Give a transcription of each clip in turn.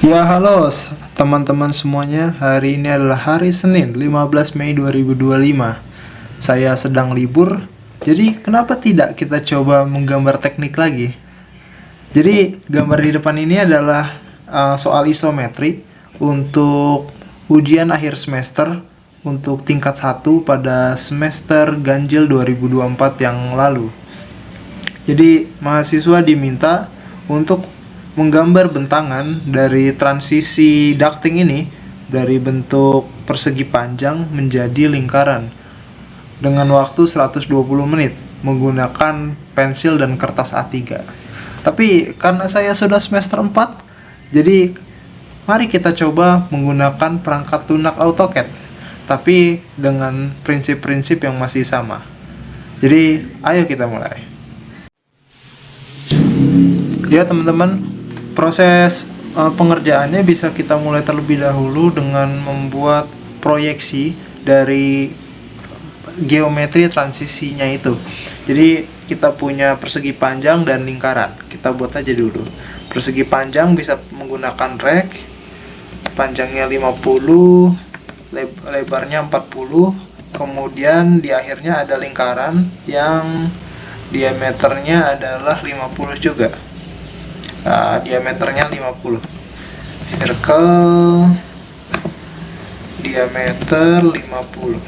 Ya halo teman-teman semuanya. Hari ini adalah hari Senin 15 Mei 2025. Saya sedang libur. Jadi kenapa tidak kita coba menggambar teknik lagi? Jadi gambar di depan ini adalah soal isometri untuk ujian akhir semester untuk tingkat 1 pada semester ganjil 2024 yang lalu. Jadi mahasiswa diminta untuk menggambar bentangan dari transisi ducting ini dari bentuk persegi panjang menjadi lingkaran dengan waktu 120 menit menggunakan pensil dan kertas A3. Tapi karena saya sudah semester 4, jadi mari kita coba menggunakan perangkat lunak AutoCAD, tapi dengan prinsip-prinsip yang masih sama. Jadi ayo kita mulai. Ya teman-teman, proses pengerjaannya bisa kita mulai terlebih dahulu dengan membuat proyeksi dari geometri transisinya itu. Jadi kita punya persegi panjang dan lingkaran. Kita buat aja dulu. Persegi panjang bisa menggunakan rek, panjangnya 50, lebarnya 40. Kemudian di akhirnya ada lingkaran yang diameternya adalah 50 juga. Diameternya 50. Circle diameter 50.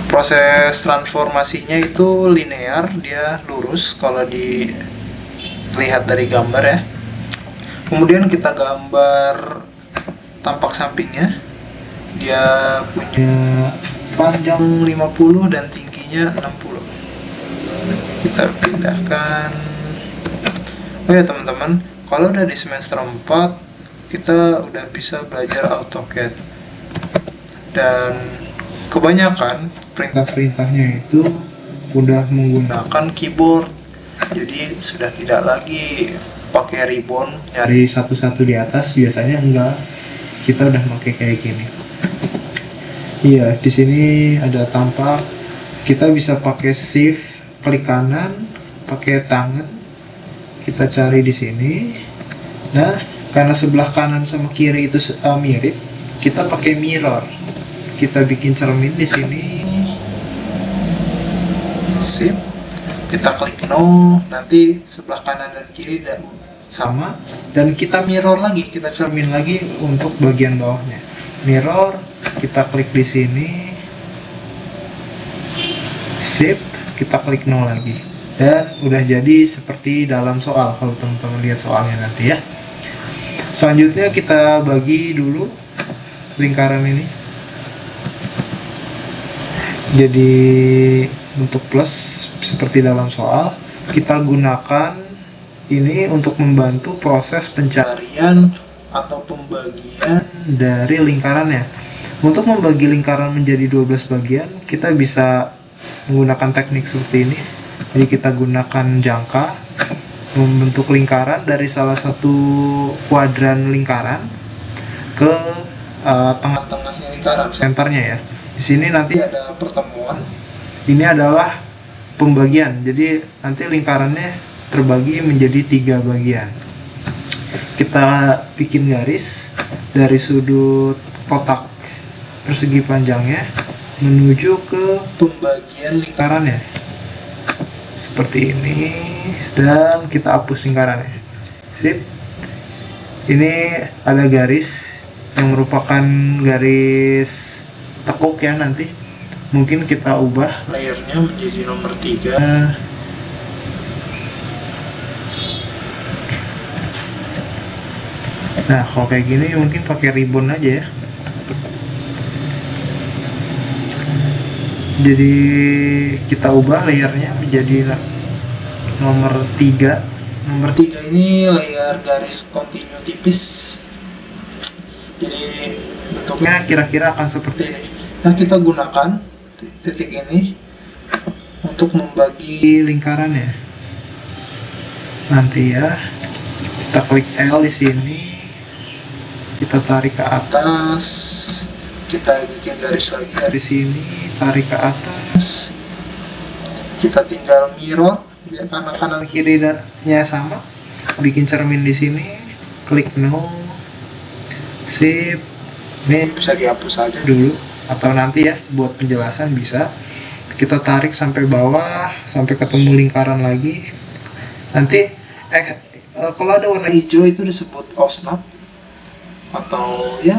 Proses transformasinya itu linear, dia lurus kalau dilihat dari gambar ya. Kemudian kita gambar tampak sampingnya. Dia punya panjang 50 dan tingginya 60. Kita pindahkan. Oh ya teman-teman, kalau udah di semester 4, kita udah bisa belajar AutoCAD. Dan kebanyakan perintah-perintahnya itu udah menggunakan keyboard. Jadi sudah tidak lagi pakai ribbon nyari satu-satu di atas, biasanya enggak. Kita udah pakai kayak gini. Iya, di sini ada tampak kita bisa pakai shift, klik kanan, pakai tangan. Kita cari di sini. Nah, karena sebelah kanan sama kiri itu mirip, kita pakai mirror. Kita bikin cermin di sini. Sip. Kita klik no, nanti sebelah kanan dan kiri sama, dan kita mirror lagi, kita cermin lagi untuk bagian bawahnya. Mirror, kita klik di sini. Sip, kita klik no lagi. Dan udah jadi seperti dalam soal, kalau teman-teman lihat soalnya nanti ya. Selanjutnya kita bagi dulu lingkaran ini jadi bentuk plus seperti dalam soal. Kita gunakan ini untuk membantu proses pencarian atau pembagian dari lingkarannya. Untuk membagi lingkaran menjadi 12 bagian, kita bisa menggunakan teknik seperti ini. Jadi kita gunakan jangka membentuk lingkaran dari salah satu kuadran lingkaran ke tengah-tengahnya lingkaran, senternya ya. Di sini nanti ada pertemuan. Ini adalah pembagian. Jadi nanti lingkarannya terbagi menjadi 3 bagian. Kita bikin garis dari sudut kotak persegi panjangnya menuju ke pembagian lingkarannya. Seperti ini, dan kita hapus lingkarannya. Sip. Ini ada garis yang merupakan garis tekuk ya nanti. Mungkin kita ubah layernya menjadi nomor 3. Nah, kalau kayak gini mungkin pakai ribbon aja ya. Jadi kita ubah layernya menjadi nomor 3. Nomor 3 ini layer garis kontinu tipis. Jadi bentuknya kira-kira akan seperti ini. Nah, kita gunakan titik ini untuk membagi lingkarannya. Nanti ya, kita klik L di sini. Kita tarik ke atas. Kita bikin garis lagi dari sini, tarik ke atas. Kita tinggal mirror, biar kanan kirinya sama. bikin cermin di sini, klik no, sip. Ini bisa dihapus aja dulu, atau nanti ya buat penjelasan bisa. Kita tarik sampai bawah sampai ketemu lingkaran lagi. Nanti kalau ada warna hijau itu disebut osnap, atau ya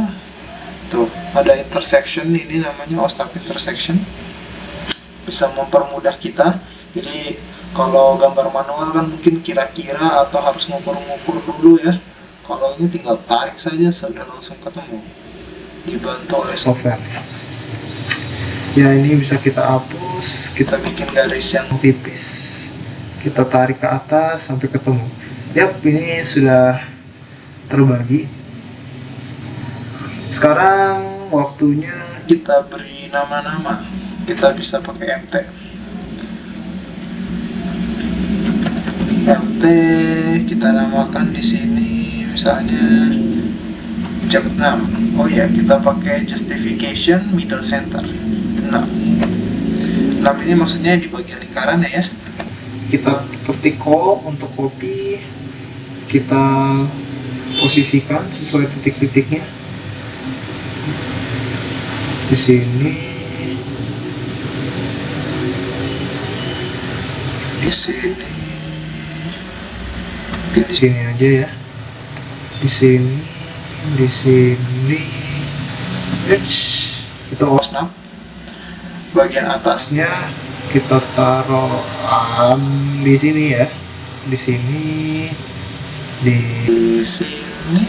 tuh ada intersection, ini namanya osnap intersection, bisa mempermudah kita. Jadi kalau gambar manual kan mungkin kira-kira atau harus ngukur-ngukur dulu ya. Kalau ini tinggal tarik saja sudah langsung ketemu, dibantu oleh software. Ya ini bisa kita hapus, kita bikin garis yang tipis, kita tarik ke atas sampai ketemu. Yap, ini sudah terbagi. Sekarang waktunya kita beri nama-nama. Kita bisa pakai MT. MT kita namakan di sini misalnya jam 6. Oh ya, kita pakai justification middle center 6. 6 ini maksudnya di bagian lingkaran ya. Kita ketik O untuk copy, kita posisikan sesuai titik-titiknya di sini, di sini, mungkin di sini aja ya, di sini, di sini, itu osnap. Bagian atasnya kita taruh di sini ya, di sini, di sini,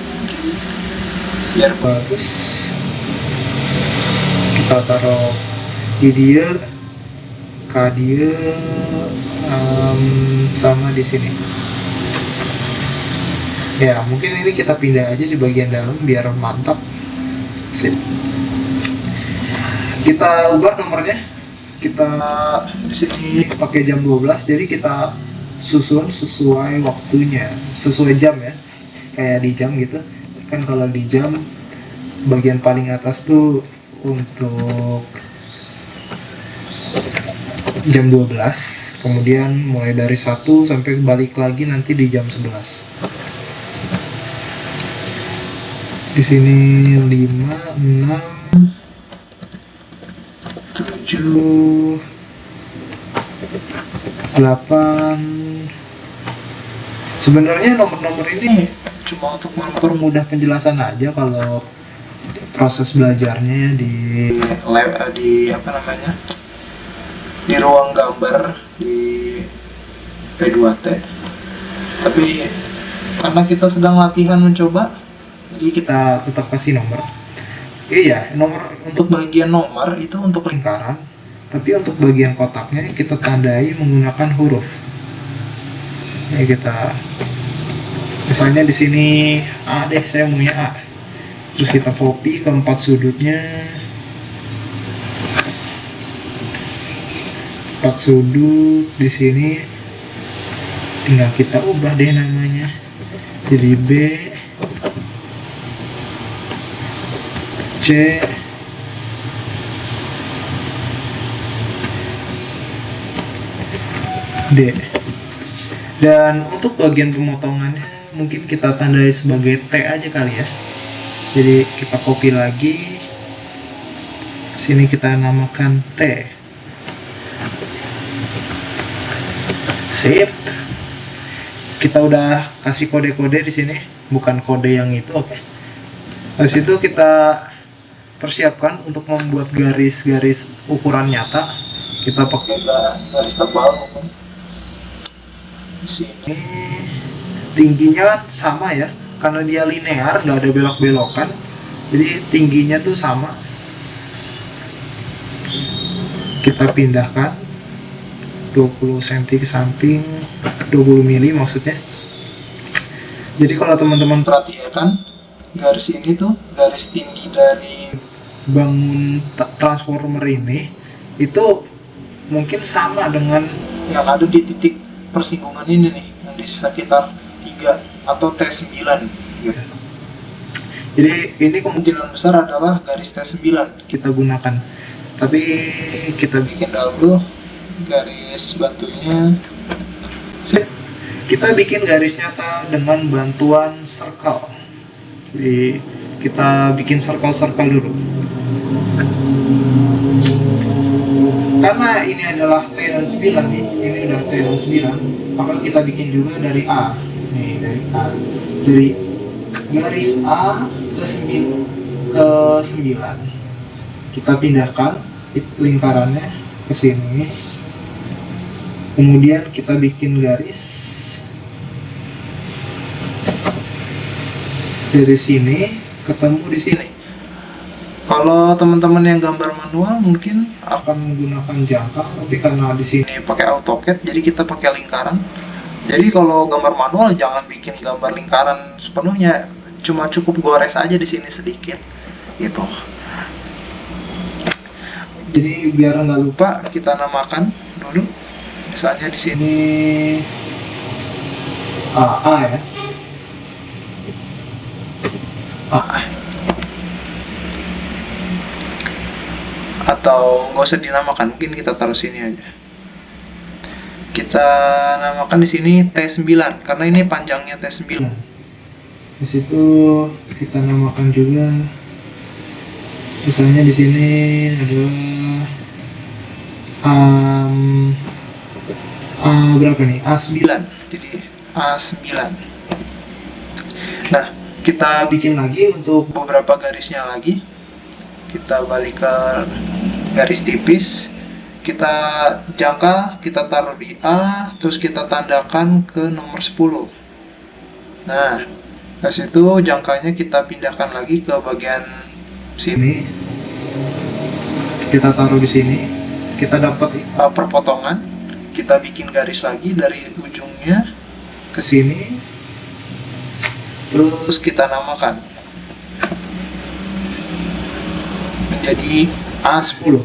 biar bagus. Kita taruh di dia, sama di sini. Ya mungkin ini kita pindah aja di bagian dalam biar mantap. Sip. Kita ubah nomornya. Kita di sini pakai jam 12, jadi kita susun sesuai waktunya, sesuai jam ya, kayak di jam gitu kan. Kalau di jam bagian paling atas tuh untuk jam 12, kemudian mulai dari 1 sampai balik lagi nanti di jam 11. Di sini 5, 6, 7, 8. Sebenarnya nomor-nomor ini cuma untuk mempermudah penjelasan aja kalau proses belajarnya di apa namanya, di ruang gambar di P2T. Tapi karena kita sedang latihan mencoba, jadi kita tetap kasih nomor. Iya, nomor untuk bagian nomor itu untuk lingkaran, tapi untuk bagian kotaknya kita tandai menggunakan huruf. Ini kita misalnya di sini A deh, saya maunya A. Terus kita copy ke 4 sudutnya. 4 sudut di sini tinggal kita ubah deh namanya jadi B, C, D. Dan untuk bagian pemotongannya mungkin kita tandai sebagai T aja kali ya. Jadi kita copy lagi, sini kita namakan T. Sip. Kita udah kasih kode-kode di sini, bukan kode yang itu, oke. Habis itu kita persiapkan untuk membuat garis-garis ukuran nyata. Kita pakai garis tebal mungkin. Di sini tingginya sama ya, karena dia linear, nggak ada belok-belokan, jadi tingginya tuh sama. Kita pindahkan 20 cm ke samping, 20 mili maksudnya. Jadi kalau teman-teman perhatikan, garis ini tuh garis tinggi dari bangun transformer ini itu mungkin sama dengan yang ada di titik persinggungan ini nih, yang di sekitar 3 atau T9 gitu. Jadi ini kemungkinan besar adalah garis T9 kita gunakan. Tapi kita bikin dahulu garis bantunya. Sip. Kita bikin garis nyata dengan bantuan circle. Jadi kita bikin circle-circle dulu. Karena ini adalah T dan 9 nih, ini udah T dan 9, maka kita bikin juga dari A. Nih, dari A. Dari garis A ke 9. Kita pindahkan lingkarannya ke sini. Kemudian kita bikin garis dari sini ketemu di sini. Kalau teman-teman yang gambar manual mungkin akan menggunakan jangka, tapi karena di sini pakai AutoCAD, jadi kita pakai lingkaran. Jadi kalau gambar manual jangan bikin gambar lingkaran sepenuhnya, cuma cukup gores aja di sini sedikit, gitu. Jadi biar nggak lupa kita namakan dulu. Misalnya di sini AA ya. AA. Atau nggak usah dinamakan, mungkin kita taruh sini aja. Kita namakan di sini T9 karena ini panjangnya T9. Di situ kita namakan juga, misalnya di sini adalah berapa nih? A9. Jadi A9. Nah, kita bikin lagi untuk beberapa garisnya lagi. Kita balik ke garis tipis, kita jangka, kita taruh di A, terus kita tandakan ke nomor 10. Nah, dari situ jangkanya kita pindahkan lagi ke bagian sini, kita taruh di sini, kita dapat perpotongan, kita bikin garis lagi dari ujungnya ke sini, terus kita namakan menjadi A10.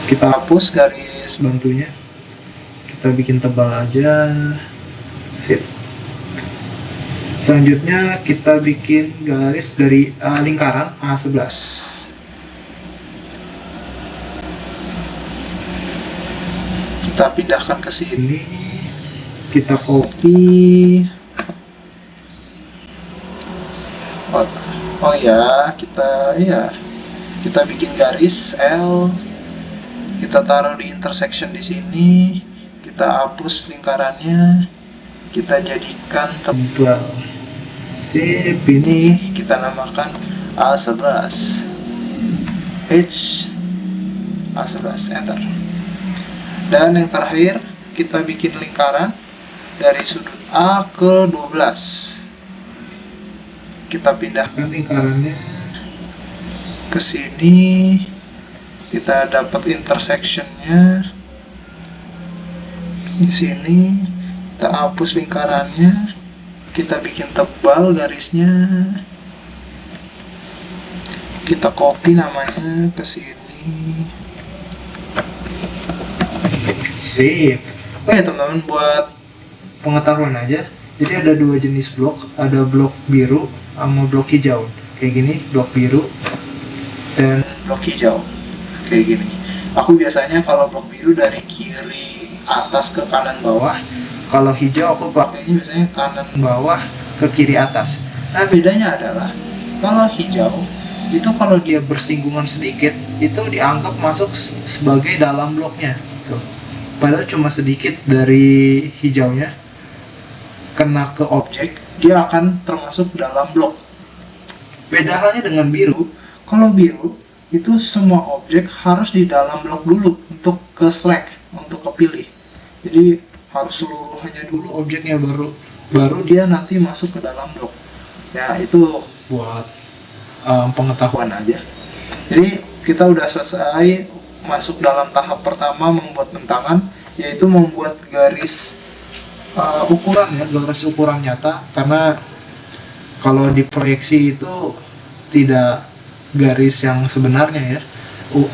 Kita hapus garis bantunya, kita bikin tebal aja. Sip. Selanjutnya kita bikin garis dari lingkaran A11. Kita pindahkan ke sini, kita copy. Oh ya, kita bikin garis L, kita taruh di intersection di sini, kita hapus lingkarannya, kita jadikan tebal. Sip, ini kita namakan A11. H A11, enter. Dan yang terakhir, kita bikin lingkaran dari sudut A ke 12. Kita pindahkan lingkarannya ke sini, kita dapat intersectionnya di sini, kita hapus lingkarannya, kita bikin tebal garisnya, kita copy namanya ke sini. Sip. Oh ya teman-teman, buat pengetahuan aja, jadi ada dua jenis blok, ada blok biru sama blok hijau. Kayak gini, blok biru dan blok hijau. Kayak gini. Aku biasanya kalau blok biru dari kiri atas ke kanan bawah. Kalau hijau aku pakainya biasanya kanan bawah ke kiri atas. Nah, bedanya adalah kalau hijau itu kalau dia bersinggungan sedikit itu dianggap masuk sebagai dalam bloknya. Tuh. Padahal cuma sedikit dari hijaunya kena ke objek, dia akan termasuk dalam blok. Beda halnya dengan biru. Kalau biru itu semua objek harus di dalam blok dulu untuk ke select, untuk kepilih. Jadi harus seluruhnya dulu objeknya, baru dia nanti masuk ke dalam blok. Ya, itu buat pengetahuan aja. Jadi kita udah selesai masuk dalam tahap pertama membuat bentangan, yaitu membuat garis ukuran ya, garis ukuran nyata. Karena kalau diproyeksi itu tidak garis yang sebenarnya ya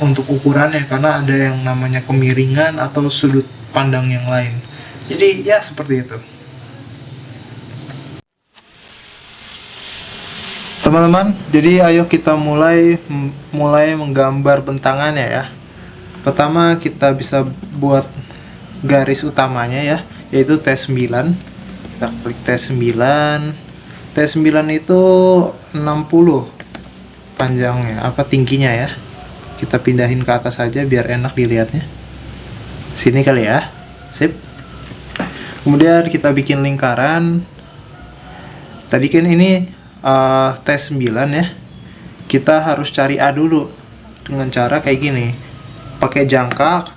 untuk ukurannya, karena ada yang namanya kemiringan atau sudut pandang yang lain. Jadi ya seperti itu. Teman-teman, jadi ayo kita mulai menggambar bentangannya ya. Pertama kita bisa buat garis utamanya ya, yaitu T9. Kita klik T9. T9 itu 60 panjangnya, tingginya ya. Kita pindahin ke atas saja biar enak dilihatnya. Sini kali ya. Sip. Kemudian kita bikin lingkaran. Tadi kan ini T9 ya. Kita harus cari A dulu dengan cara kayak gini. Pakai jangka,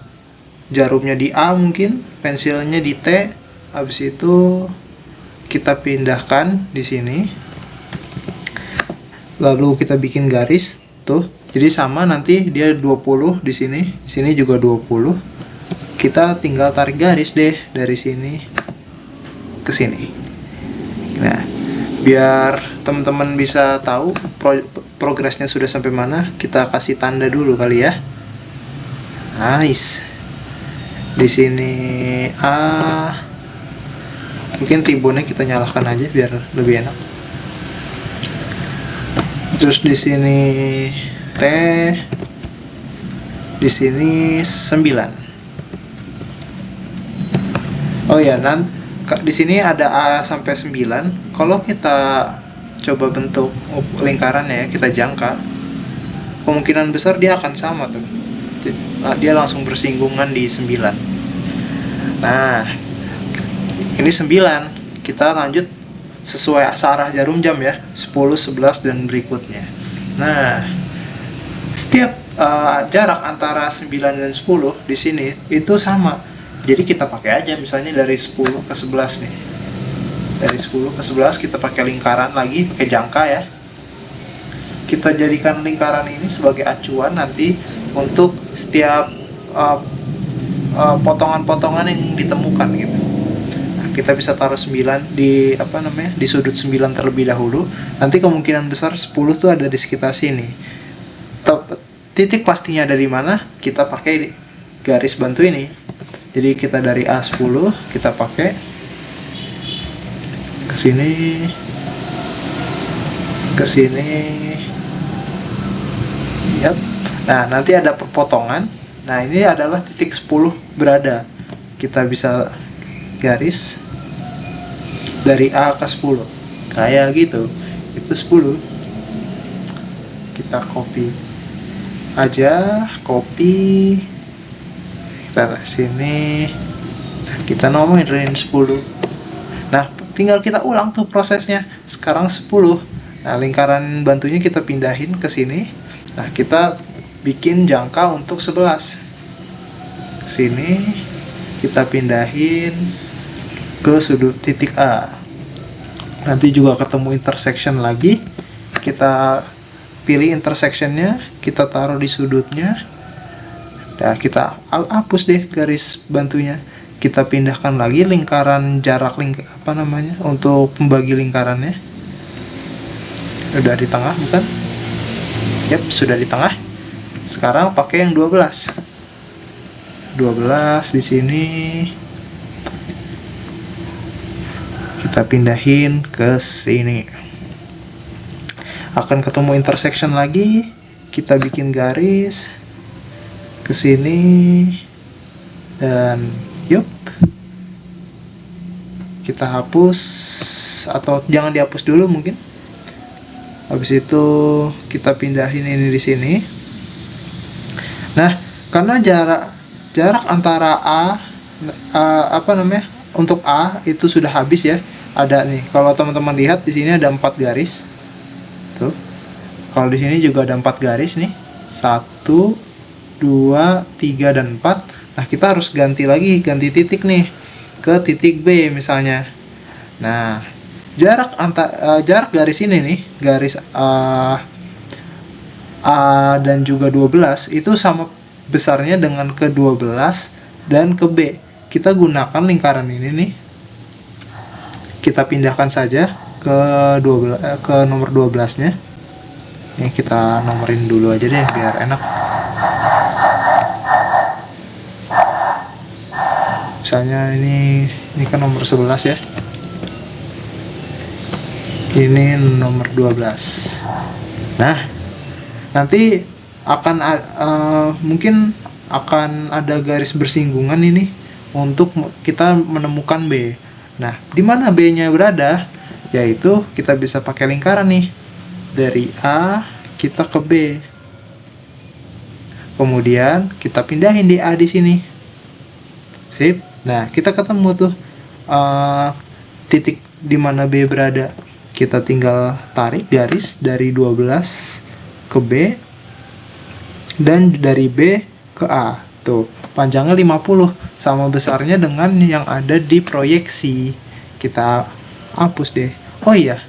jarumnya di A mungkin, pensilnya di T. Habis itu kita pindahkan di sini. Lalu kita bikin garis tuh. Jadi sama, nanti dia 20 di sini juga 20. Kita tinggal tarik garis deh dari sini ke sini. Nah, biar teman-teman bisa tahu progresnya sudah sampai mana, kita kasih tanda dulu kali ya. Nice. Di sini A. Mungkin ribbonnya kita nyalakan aja biar lebih enak. Terus di sini T, di sini 9. Oh ya, di sini ada A sampai 9. Kalau kita coba bentuk lingkarannya ya, kita jangka, kemungkinan besar dia akan sama tuh. Dia langsung bersinggungan di 9. Nah, ini 9. Kita lanjut sesuai searah jarum jam ya, 10, 11 dan berikutnya. Nah, setiap jarak antara 9 dan 10 di sini itu sama. Jadi kita pakai aja misalnya dari 10 ke 11 nih. Dari 10 ke 11 kita pakai lingkaran lagi, pakai jangka ya. Kita jadikan lingkaran ini sebagai acuan nanti untuk setiap potongan-potongan yang ditemukan gitu. Nah, kita bisa taruh 9 di di sudut 9 terlebih dahulu. Nanti kemungkinan besar 10 tuh ada di sekitar sini. Titik pastinya ada di mana, kita pakai garis bantu ini. Jadi kita dari A10 kita pakai ke sini, ke sini. Yap. Nah, nanti ada perpotongan. Nah, ini adalah titik 10 berada. Kita bisa garis dari A ke 10. Kayak gitu. Itu 10. Kita copy aja, copy. Kita sini. Kita nomorin 10. Nah, tinggal kita ulang tuh prosesnya. Sekarang 10. Nah, lingkaran bantunya kita pindahin ke sini. Nah, kita bikin jangka untuk 11. Sini kita pindahin ke sudut titik A. Nanti juga ketemu intersection lagi. Kita pilih intersectionnya, kita taruh di sudutnya. Nah, kita hapus deh garis bantunya. Kita pindahkan lagi lingkaran jarak untuk pembagi lingkarannya. Udah di tengah bukan? Yap, sudah di tengah. Sekarang pakai yang 12. 12 di sini. Kita pindahin ke sini. Akan ketemu intersection lagi. Kita bikin garis ke sini dan yup. Kita hapus, atau jangan dihapus dulu mungkin. Habis itu kita pindahin ini di sini. Nah, karena jarak antara untuk A itu sudah habis ya. Ada nih, kalau teman-teman lihat di sini ada 4 garis. Tuh. Kalau di sini juga ada 4 garis nih. 1, 2, 3 dan 4. Nah, kita harus ganti titik nih ke titik B misalnya. Nah, jarak garis ini nih, garis A dan juga 12 itu sama besarnya dengan ke 12 dan ke B. Kita gunakan lingkaran ini nih. Kita pindahkan saja ke nomor 12-nya. Ini kita nomorin dulu aja deh biar enak. Misalnya ini kan nomor 11 ya. Ini nomor 12. Nah, nanti akan mungkin akan ada garis bersinggungan ini untuk kita menemukan B. Nah, di mana B-nya berada? Yaitu kita bisa pakai lingkaran nih. Dari A kita ke B. Kemudian kita pindahin di A di sini. Sip. Nah, kita ketemu tuh titik di mana B berada. Kita tinggal tarik garis dari 12 ke B dan dari B ke A. Tuh, panjangnya 50, sama besarnya dengan yang ada di proyeksi. Kita hapus deh. Oh iya,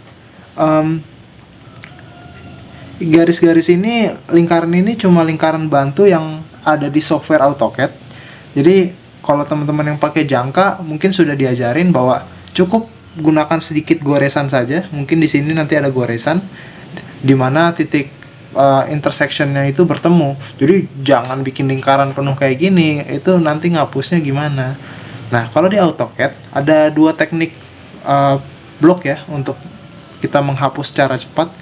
garis-garis ini, lingkaran ini cuma lingkaran bantu yang ada di software AutoCAD. Jadi kalau teman-teman yang pakai jangka mungkin sudah diajarin bahwa cukup gunakan sedikit goresan saja. Mungkin di sini nanti ada goresan di mana titik intersection-nya itu bertemu. Jadi jangan bikin lingkaran penuh kayak gini, itu nanti ngapusnya gimana. Nah, kalau di AutoCAD ada dua teknik blok ya untuk kita menghapus secara cepat.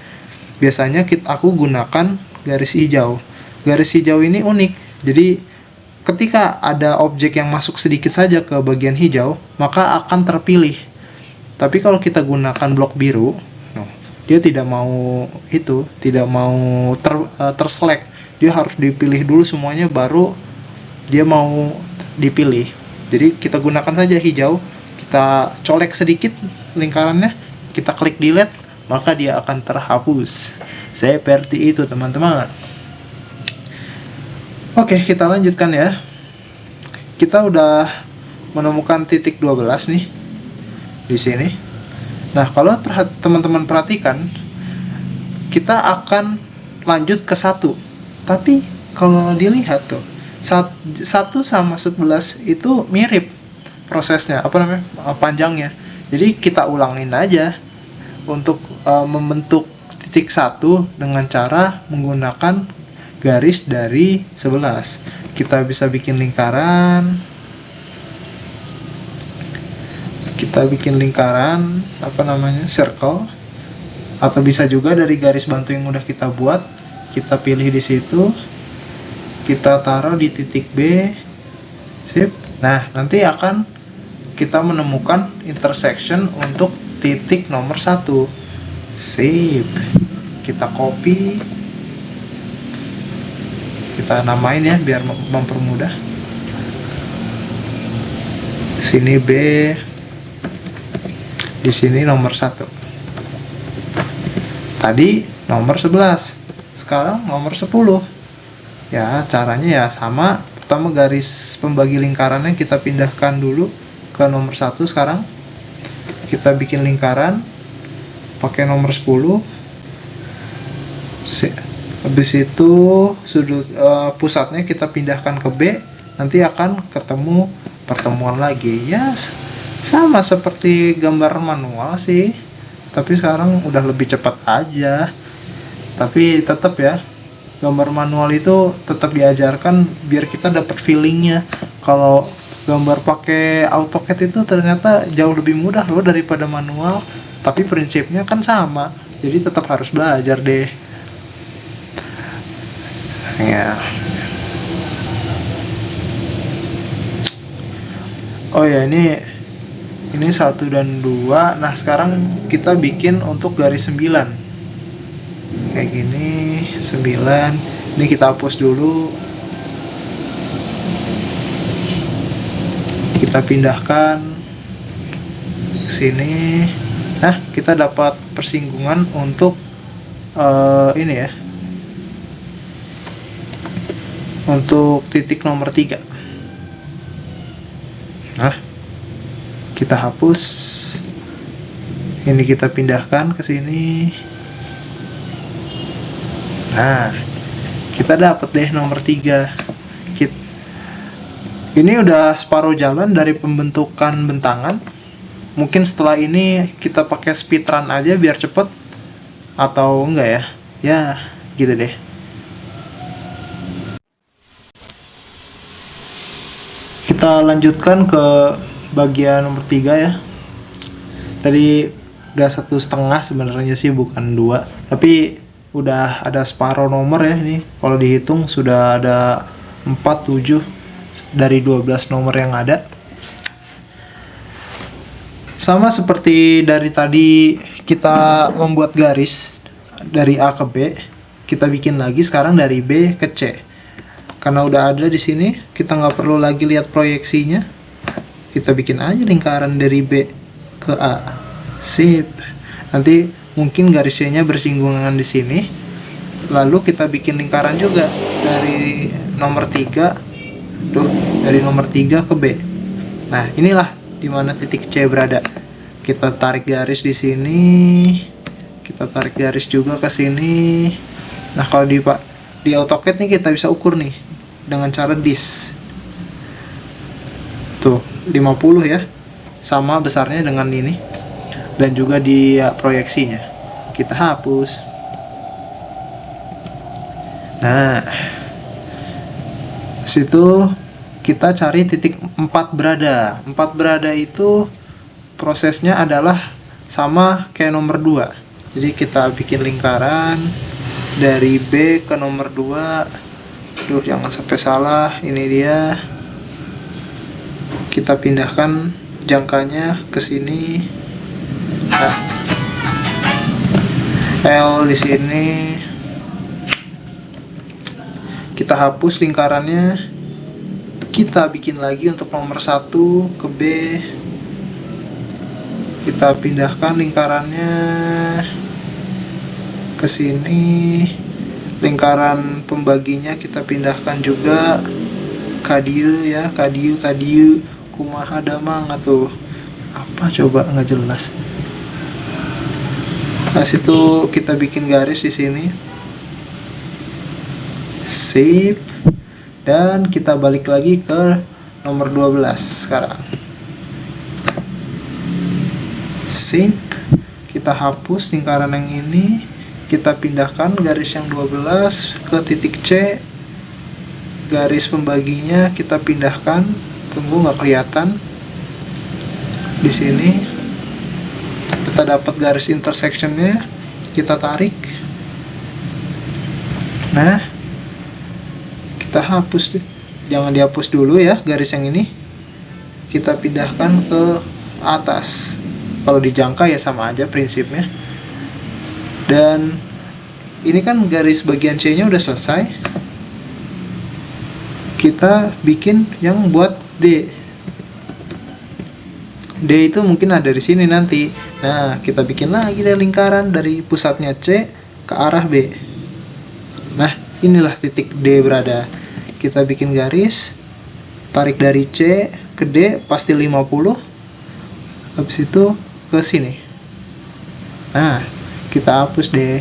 Biasanya aku gunakan garis hijau. Garis hijau ini unik. Jadi ketika ada objek yang masuk sedikit saja ke bagian hijau, maka akan terpilih. Tapi kalau kita gunakan blok biru, dia tidak mau terselect. Dia harus dipilih dulu semuanya baru dia mau dipilih. Jadi kita gunakan saja hijau, kita colek sedikit lingkarannya, kita klik delete, maka dia akan terhapus. Seperti itu teman-teman. Oke, kita lanjutkan ya. Kita udah menemukan titik 12 nih di sini. Nah, kalau teman-teman perhatikan, kita akan lanjut ke 1. Tapi kalau dilihat tuh, 1 sama 11 itu mirip prosesnya, panjangnya. Jadi kita ulangin aja untuk membentuk titik 1 dengan cara menggunakan garis dari 11. Kita bisa bikin lingkaran. Circle, atau bisa juga dari garis bantu yang udah kita buat, kita pilih di situ, kita taruh di titik B. Sip. Nah, nanti akan kita menemukan intersection untuk titik nomor 1. Sip. Kita copy, kita namain ya biar mempermudah. Sini B, di sini nomor 1. Tadi nomor 11, sekarang nomor 10. Ya, caranya ya sama. Pertama garis pembagi lingkarannya kita pindahkan dulu ke nomor 1 sekarang. Kita bikin lingkaran pakai nomor 10. Habis itu sudut pusatnya kita pindahkan ke B, nanti akan ketemu pertemuan lagi. Ya, sama seperti gambar manual sih, tapi sekarang udah lebih cepat aja. Tapi tetap ya, gambar manual itu tetap diajarkan biar kita dapat feelingnya. Kalau gambar pakai AutoCAD itu ternyata jauh lebih mudah loh daripada manual, tapi prinsipnya kan sama, jadi tetap harus belajar deh ya. Oh ya, ini 1 dan 2. Nah, sekarang kita bikin untuk garis 9. Kayak gini, 9. Ini kita hapus dulu. Kita pindahkan ke sini. Nah, kita dapat persinggungan untuk ini ya. Untuk titik nomor 3. Nah, kita hapus. Ini kita pindahkan ke sini. Nah, kita dapat deh nomor 3. Ini udah separuh jalan dari pembentukan bentangan. Mungkin setelah ini kita pakai speedrun aja biar cepet, atau enggak ya? Ya, gitu deh. Kita lanjutkan ke bagian nomor 3 ya. Tadi udah 1,5 sebenarnya sih, bukan 2, tapi udah ada separuh nomor ya. Ini kalau dihitung sudah ada 4, 7 dari 12 nomor yang ada. Sama seperti dari tadi kita membuat garis dari A ke B, kita bikin lagi sekarang dari B ke C. Karena udah ada di sini, kita nggak perlu lagi lihat proyeksinya. Kita bikin aja lingkaran dari B ke A. Sip. Nanti mungkin garis C-nya bersinggungan di sini. Lalu kita bikin lingkaran juga dari nomor 3 dari nomor 3 ke B. Nah, inilah di mana titik C berada. Kita tarik garis di sini. Kita tarik garis juga ke sini. Nah, kalau di AutoCAD nih kita bisa ukur nih dengan cara dis. Tuh, 50 ya. Sama besarnya dengan ini. Dan juga di proyeksinya. Kita hapus. Nah, situ kita cari titik 4 berada. 4 berada itu prosesnya adalah sama kayak nomor 2. Jadi kita bikin lingkaran dari B ke nomor 2. Duh, jangan sampai salah. Ini dia. Kita pindahkan jangkanya ke sini. Nah, L di sini. Kita hapus lingkarannya. Kita bikin lagi untuk nomor 1 ke B. Kita pindahkan lingkarannya ke sini. Lingkaran pembaginya kita pindahkan juga. Kadieu ya, kadieu kumaha damang atuh. Apa coba, nggak jelas. Nah, situ kita bikin garis di sini. Sip. Dan kita balik lagi ke nomor 12 sekarang. Sip. Kita hapus lingkaran yang ini. Kita pindahkan garis yang 12 ke titik C. Garis pembaginya kita pindahkan. Tunggu, nggak kelihatan. Di sini kita dapat garis intersectionnya. Kita tarik. Nah, kita hapus. Jangan dihapus dulu ya garis yang ini. Kita pindahkan ke atas. Kalau dijangka ya sama aja prinsipnya. Dan ini kan garis bagian C-nya udah selesai. Kita bikin yang buat D. D itu mungkin ada di sini nanti. Nah, kita bikin lagi dari lingkaran dari pusatnya C ke arah B. Nah, inilah titik D berada. Kita bikin garis, tarik dari C ke D pasti 50. Habis itu ke sini. Nah, kita hapus deh.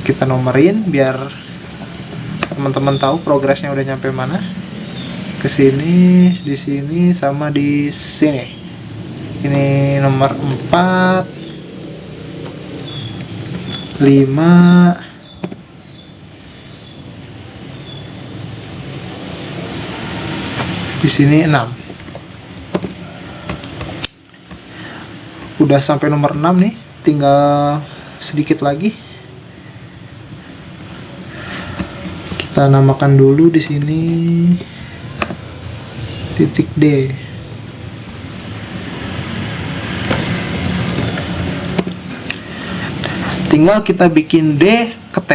Kita nomorin biar teman-teman tahu progresnya udah nyampe mana. Ke sini, di sini sama di sini. Ini nomor 4, 5, di sini 6. Udah sampai nomor 6 nih, tinggal sedikit lagi. Kita namakan dulu di sini titik D. Tinggal kita bikin D ke T.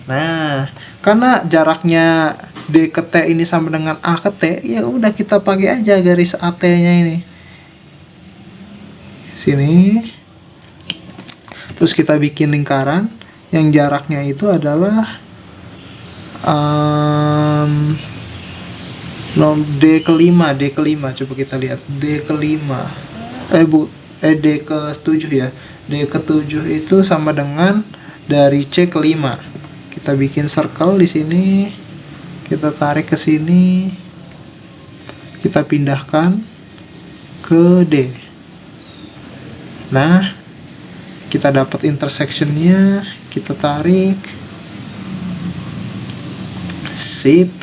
Nah, karena jaraknya D ke T ini sama dengan A ke T, ya udah kita pakai aja garis AT-nya ini. Sini. Terus kita bikin lingkaran yang jaraknya itu adalah D ke-5, coba kita lihat. D ke-5. D ke-7 ya. D ke-7 itu sama dengan dari C ke-5. Kita bikin circle di sini. Kita tarik ke sini. Kita pindahkan ke D. Nah, kita dapat intersectionnya. Kita tarik. Sip.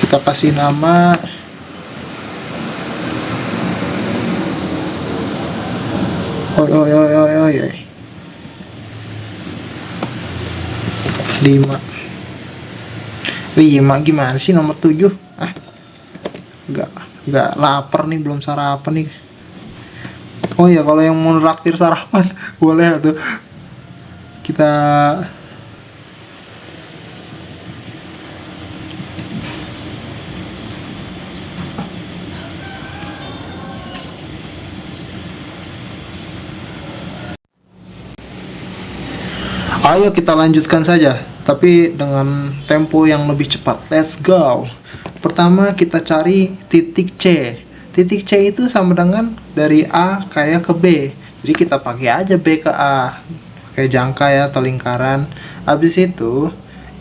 Kita kasih nama oi 5. 5 gimana sih nomor 7? Nggak lapar nih, belum sarapan nih. Oh ya, kalau yang mau traktir sarapan boleh tuh. Kita ayo kita lanjutkan saja, tapi dengan tempo yang lebih cepat. Let's go. Pertama kita cari titik C. Titik C itu sama dengan dari A kayak ke B. Jadi kita pakai aja B ke A. Kayak jangka ya atau lingkaran. Habis itu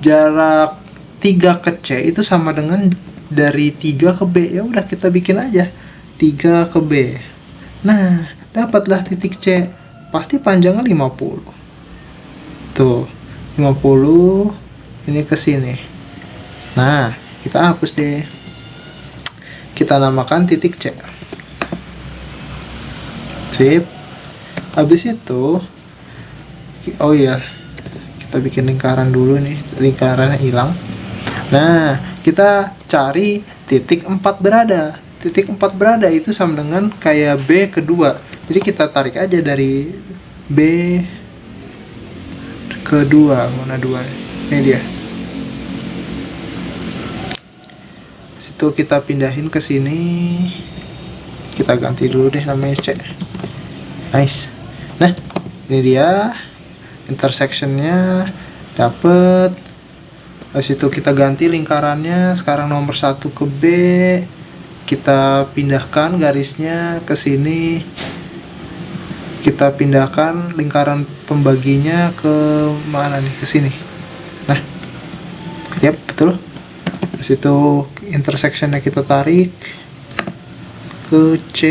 jarak 3 ke C itu sama dengan dari 3 ke B. Ya udah kita bikin aja 3 ke B. Nah, dapatlah titik C. Pasti panjangnya 50. Tuh, 50 ini ke sini. Nah, kita hapus deh. Kita namakan titik C. Sip. Habis itu, oh iya, kita bikin lingkaran dulu nih. Lingkarannya hilang. Nah, kita cari titik 4 berada. Titik 4 berada itu sama dengan kayak B kedua. Jadi kita tarik aja dari B kedua, mana dua? Ini dia. Situ kita pindahin ke sini. Kita ganti dulu deh namanya C. Nice. Nah, ini dia intersectionnya dapet. Habis itu kita ganti lingkarannya. Sekarang nomor 1 ke B. Kita pindahkan garisnya ke sini. Kita pindahkan lingkaran pembaginya ke mana nih? Ke sini. Nah, yap, betul. Di situ intersectionnya kita tarik ke C.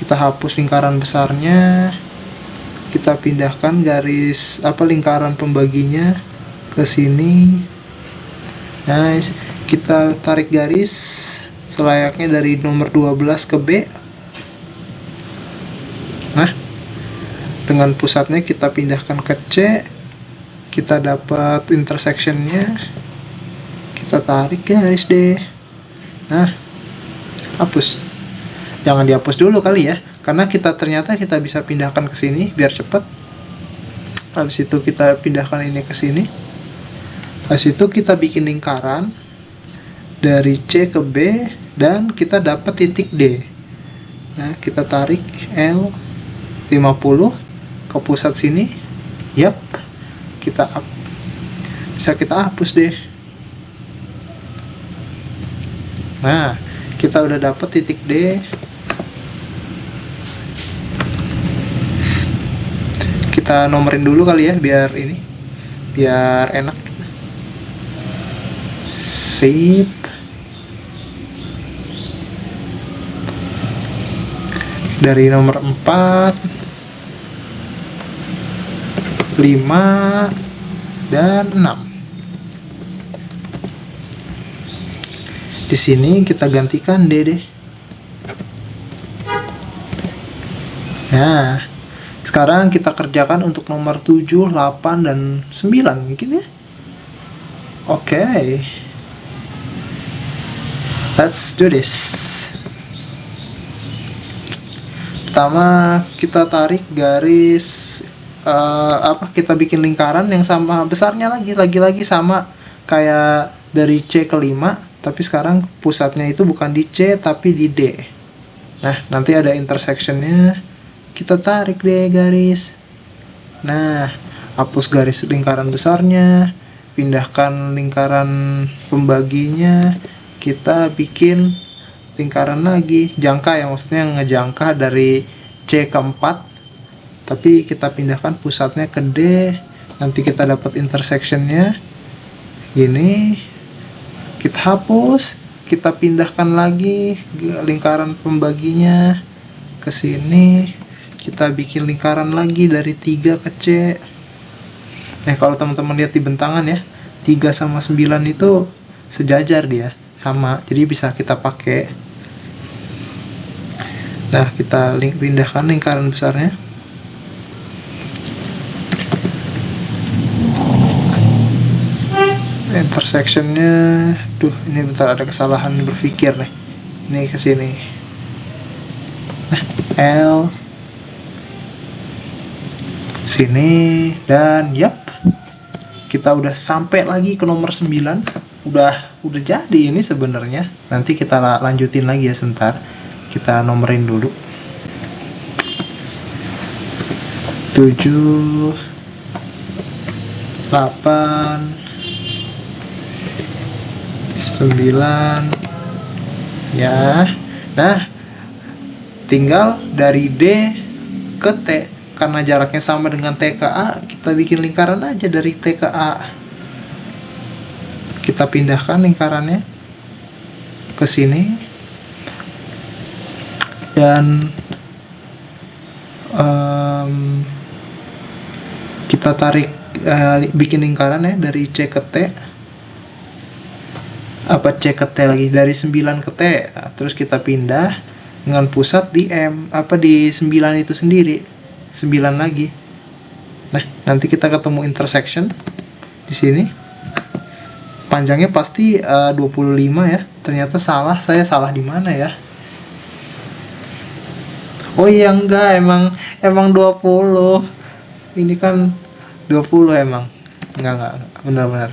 Kita hapus lingkaran besarnya. Kita pindahkan garis lingkaran pembaginya ke sini. Nice. Kita tarik garis selayaknya dari nomor 12 ke B. Nah, dengan pusatnya kita pindahkan ke C. Kita dapat intersectionnya. Kita tarik garis deh. Nah, hapus. Jangan dihapus dulu kali ya, karena ternyata kita bisa pindahkan ke sini biar cepat. Habis itu kita pindahkan ini ke sini. Habis itu kita bikin lingkaran dari C ke B dan kita dapat titik D. Nah, kita tarik L 50 ke pusat sini. Yap. Bisa kita hapus deh. Nah, kita udah dapat titik D. Kita nomorin dulu kali ya biar enak gitu. Sip. Dari nomor 4, 5 dan 6. Di sini kita gantikan D deh. Nah, sekarang kita kerjakan untuk nomor 7, 8 dan 9 mungkin ya. Oke. Let's do this. Pertama kita tarik garis kita bikin lingkaran yang sama besarnya lagi sama kayak dari C ke 5, tapi sekarang pusatnya itu bukan di C tapi di D. Nah, nanti ada intersectionnya, kita tarik deh garis. Nah, hapus garis lingkaran besarnya, pindahkan lingkaran pembaginya, kita bikin lingkaran lagi, jangka yang maksudnya ngejangka dari C ke 4, tapi kita pindahkan pusatnya ke D. Nanti kita dapat intersectionnya gini. Kita hapus, kita pindahkan lagi lingkaran pembaginya ke sini. Kita bikin lingkaran lagi dari 3 ke C. Nah, kalau teman-teman lihat di bentangan ya, 3 sama 9 itu sejajar dia, sama. Jadi bisa kita pakai. Nah, kita pindahkan lingkaran besarnya. intersectionnya, ini bentar, ada kesalahan berpikir nih. Ini ke sini. Nah, L sini, dan kita udah sampai lagi ke nomor 9. Udah jadi ini sebenarnya. Nanti kita lanjutin lagi ya sebentar. Kita nomorin dulu. 7 8 9 ya. Nah, tinggal dari D ke T. Karena jaraknya sama dengan T ke A, kita bikin lingkaran aja dari T ke A. Kita pindahkan lingkarannya ke sini. Dan kita tarik, bikin lingkaran ya dari C ke T. C ke T lagi, dari 9 ke T. Nah, terus kita pindah dengan pusat di di 9 itu sendiri. 9 lagi. Nah, nanti kita ketemu intersection di sini. Panjangnya pasti 25 ya. Ternyata salah, saya salah di mana ya? Oh iya, enggak, emang 20. Ini kan 20 emang. Enggak, benar-benar.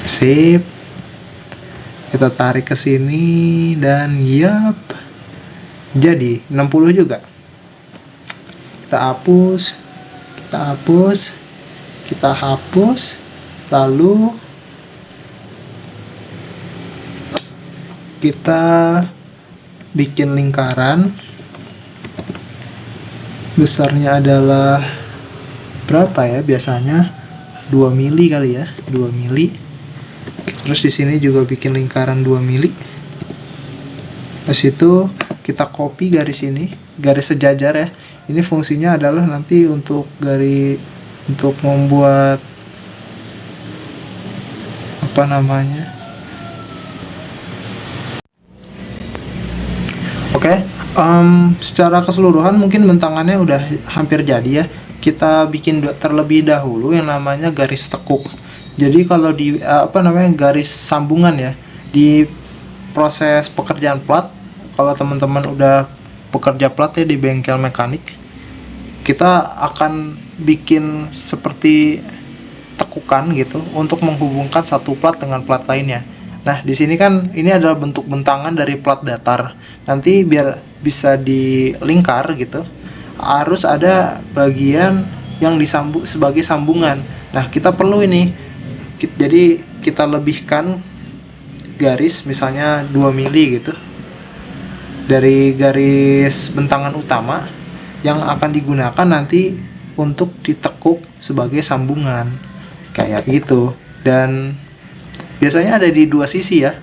Sip. Kita tarik ke sini dan jadi 60 juga. Kita hapus, lalu kita bikin lingkaran. Besarnya adalah berapa ya biasanya? 2 mili kali ya, 2 mili. Terus di sini juga bikin lingkaran 2 mili. Terus itu kita copy garis ini, garis sejajar ya. Ini fungsinya adalah nanti untuk membuat secara keseluruhan mungkin bentangannya udah hampir jadi ya. Kita bikin terlebih dahulu yang namanya garis tekuk. Jadi kalau di garis sambungan ya, di proses pekerjaan plat, kalau teman-teman udah pekerja plat ya di bengkel mekanik, kita akan bikin seperti tekukan gitu untuk menghubungkan satu plat dengan plat lainnya. Nah, di sini kan ini adalah bentuk bentangan dari plat datar. Nanti biar bisa dilingkar gitu, harus ada bagian yang disambung sebagai sambungan. Nah, kita perlu ini. Jadi kita lebihkan garis misalnya 2 mili gitu dari garis bentangan utama yang akan digunakan nanti untuk ditekuk sebagai sambungan kayak gitu. Dan biasanya ada di 2 sisi ya.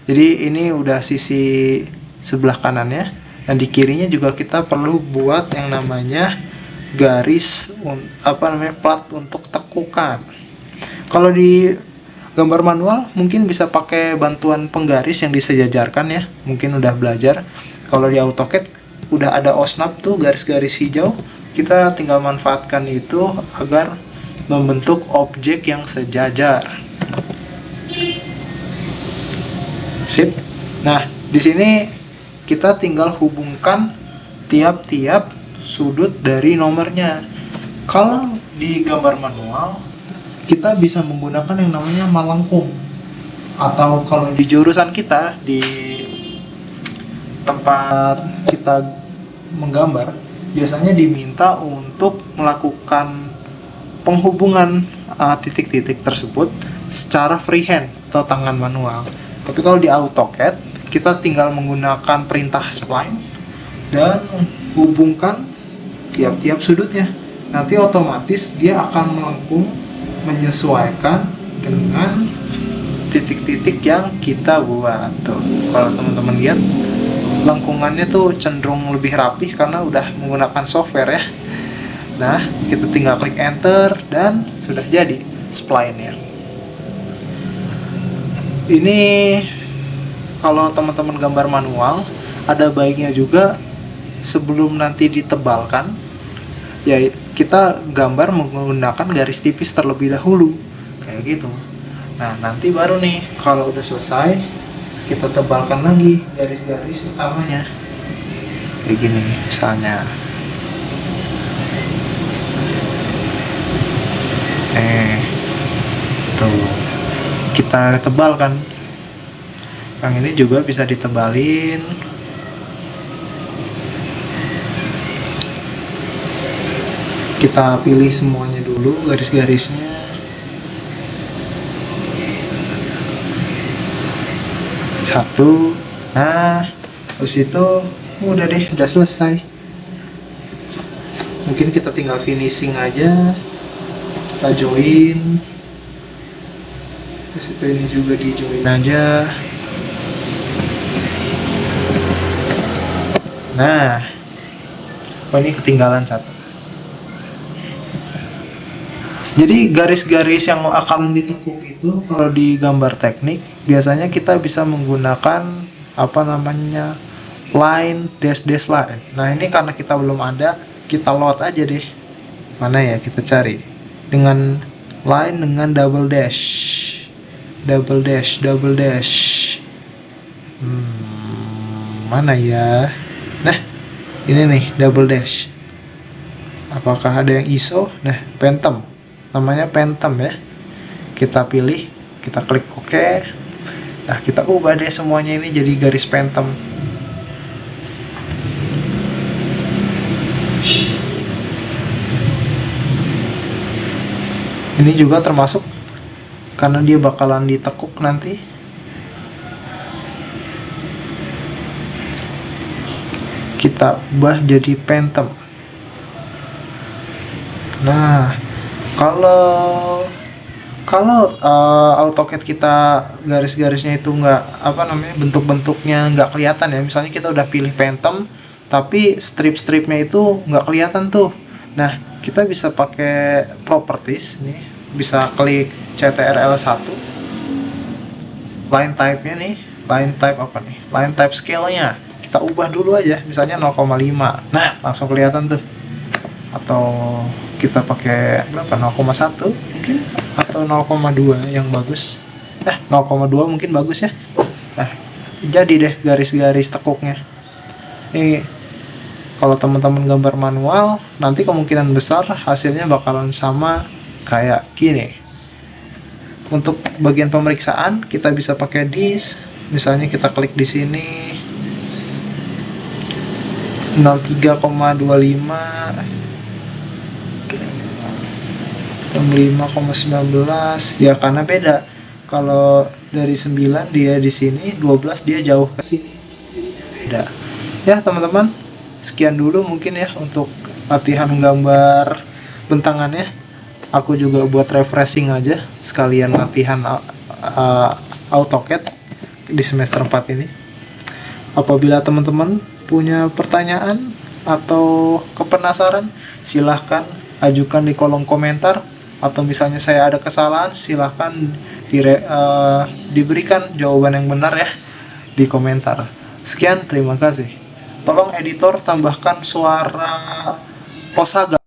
Jadi ini udah sisi sebelah kanannya, dan di kirinya juga kita perlu buat yang namanya garis plat untuk tekukan. Kalau di gambar manual mungkin bisa pakai bantuan penggaris yang disejajarkan ya, mungkin udah belajar. Kalau di AutoCAD udah ada OSNAP tuh, garis-garis hijau, kita tinggal manfaatkan itu agar membentuk objek yang sejajar. Sip. Nah, di sini kita tinggal hubungkan tiap-tiap sudut dari nomornya. Kalau di gambar manual kita bisa menggunakan yang namanya malangkung, atau kalau di jurusan kita di tempat kita menggambar biasanya diminta untuk melakukan penghubungan titik-titik tersebut secara freehand atau tangan manual. Tapi kalau di AutoCAD kita tinggal menggunakan perintah spline dan hubungkan tiap-tiap sudutnya. Nanti otomatis dia akan melengkung menyesuaikan dengan titik-titik yang kita buat. Tuh, kalau teman-teman lihat lengkungannya tuh cenderung lebih rapih karena udah menggunakan software ya. Nah, kita tinggal klik enter dan sudah jadi spline-nya. Ini kalau teman-teman gambar manual, ada baiknya juga sebelum nanti ditebalkan, ya kita gambar menggunakan garis tipis terlebih dahulu kayak gitu. Nah nanti baru nih kalau udah selesai kita tebalkan lagi garis-garis utamanya kayak gini misalnya. Tuh kita tebalkan. Yang ini juga bisa ditebalin. Kita pilih semuanya dulu garis-garisnya. Satu. Nah, terus itu udah deh, udah selesai. Mungkin kita tinggal finishing aja. Kita join. Terus itu ini juga di join aja. Nah, oh ini ketinggalan satu. Jadi garis-garis yang akan ditekuk itu kalau di gambar teknik biasanya kita bisa menggunakan apa namanya line dash line. Nah ini karena kita belum ada, kita load aja deh. Mana ya, kita cari dengan line dengan double dash. Mana ya? Nah ini nih double dash. Apakah ada yang ISO? Nah Phantom, namanya Phantom ya. Kita pilih, kita klik OK. Nah kita ubah deh semuanya ini jadi garis Phantom. Ini juga termasuk karena dia bakalan ditekuk nanti. Kita ubah jadi Phantom. Nah kalau AutoCAD kita garis-garisnya itu bentuk-bentuknya nggak kelihatan ya, misalnya kita udah pilih Phantom tapi strip-stripnya itu nggak kelihatan tuh. Nah kita bisa pakai properties nih, bisa klik CTRL1, line type-nya nih, line type apa nih, line type scale-nya kita ubah dulu aja, misalnya 0,5. Nah langsung kelihatan tuh. Atau kita pakai berapa, 0,1 mungkin, atau 0,2 yang bagus. 0,2 mungkin bagus ya. Nah jadi deh garis-garis tekuknya. Ini kalau teman-teman gambar manual nanti kemungkinan besar hasilnya bakalan sama kayak gini. Untuk bagian pemeriksaan kita bisa pakai disk, misalnya kita klik di sini 03,25 5,19 ya, karena beda. Kalau dari 9 dia di sini, 12 dia jauh ke sini, beda. Ya teman-teman, sekian dulu mungkin ya untuk latihan gambar bentangannya. Aku juga buat refreshing aja sekalian latihan AutoCAD di semester 4 ini. Apabila teman-teman punya pertanyaan atau kepenasaran, silahkan ajukan di kolom komentar. Atau misalnya saya ada kesalahan, silahkan diberikan jawaban yang benar ya di komentar. Sekian, terima kasih. Tolong editor tambahkan suara Osaga.